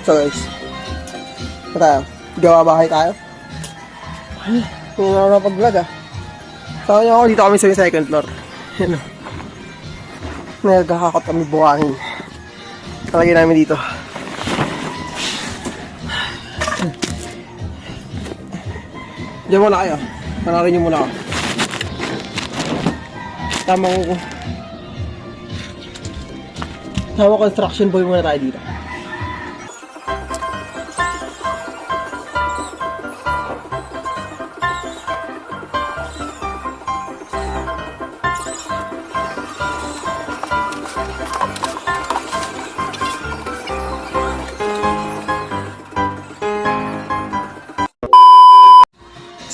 So guys, ano tayo? Gawa bahay tayo? Kung ano na pag-vlog ah. Saka nyo ako, dito kami sa second floor. Yan o. Nagkakakot kami buhangin. Talagay namin dito. Diyan muna kayo. Panarin nyo muna ako. Tamang construction boy muna tayo dito.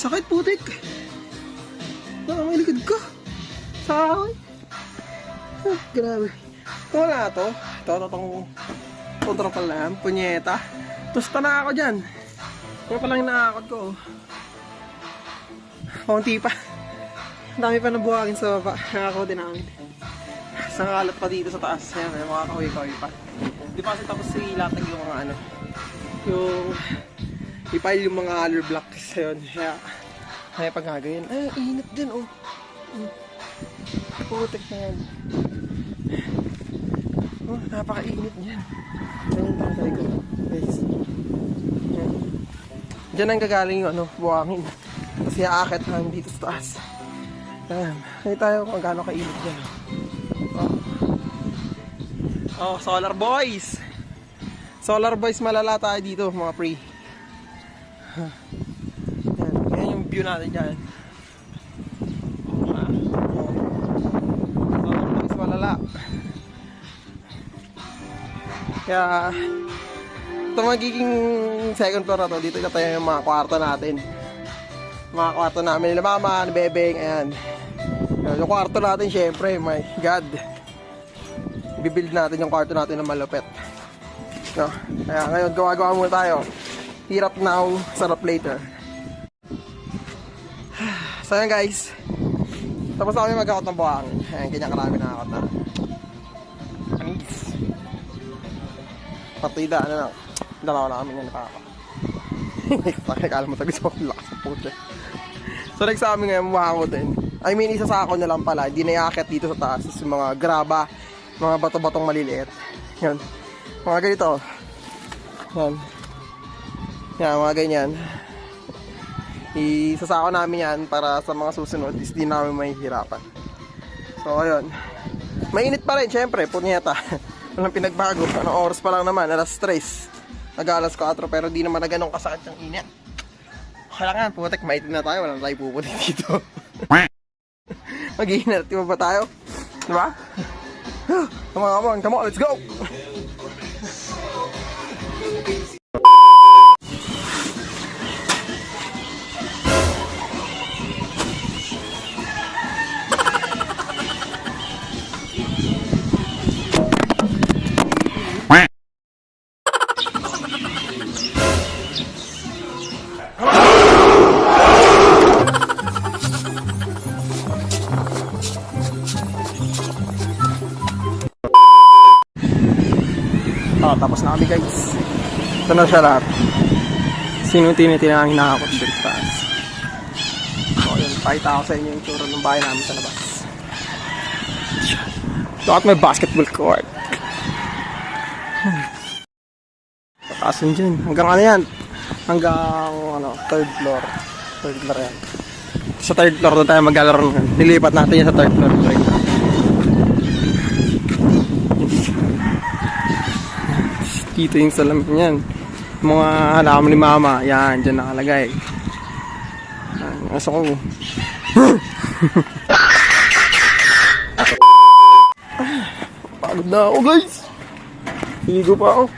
Sakit putik. May likod ko. Sakit. Grabe. Wala to. Itong control na yan. Punyeta. Tusta na ako dyan. Kaya palang nakakot ko. Kaunti pa. Ang dami pa nabuhagin sa baba. Nakakote namin. Isang kalat pa dito sa taas. Ayan, may mga kahoy-kahoy pa. Hindi pa kasi tapos ilatag yung mga ano. Yung ipile yung mga hollow blocks. Ayun. Kaya pag gagawin. Ay, init din oh. Putik na yan. Oh, napakainit niyan. Ayan lang tayo ko. Guys. Ayan. Diyan ang gagaling yung ano, buhangin. Kasi aakit namin dito sa taas. Ayan. Kaya tayo kung gaano kainit dyan. Oh, Solar Boys! Solar Boys malala tayo dito mga pre. Ayan yung view natin dyan. Solar Boys malala. Kaya ito magiging second floor na to. Dito na tayo yung mga kwarto natin. Mga kwarto namin nila mama, ni Bebeng, ayan. Yung kwarto natin syempre, my God. Bibuild natin yung kwarto natin na malupit. No? Kaya ngayon gawa-gawa muna tayo. Hirap now, sarap later. So yan guys, tapos na kami mag-akot ng buhangin. Ayan, ganyan karami nakakot na. Anis. Partida, ano lang. Dalawa na kami nga nakakot. Kala mo tabi sa lakas ng puto. So next sa amin ngayon, buhango din. I mean, isa sa ako na lang pala. Hindi na iakit dito sa taas. Yung mga graba, mga bato-batong maliliit. Yan. Mga ganito. Yan. Yan, mga ganyan. Isasako namin yan para sa mga susunod is di namin mahihirapan. So ayun, mainit pa rin syempre, punyeta. Walang pinagbago, anong oras pa lang naman, alas 3 nag-alas 4, pero di naman na ganun kasakit yung init. Kailangan, putek, maitim na tayo, walang tayo puputik dito. Mag-iinert ba tayo? Diba? Come on, let's go! Tapos na kami guys. Ito na siya lahat. Sinutiniti na ang hinahakot sa taas. So yun, pakita ko sa inyo yung tsura ng bahay namin sa labas. Ito at may basketball court. Pakasin dyan. Hanggang ano yan? Hanggang ano, third floor. Third floor yan. Sa third floor doon tayo maglalaro. Nilipat natin yan sa third floor. Dito yung salamin yan. Mga halaman ni mama, yan, dyan nakalagay. Asa ko. Pagod na ako guys. Higo pa ako.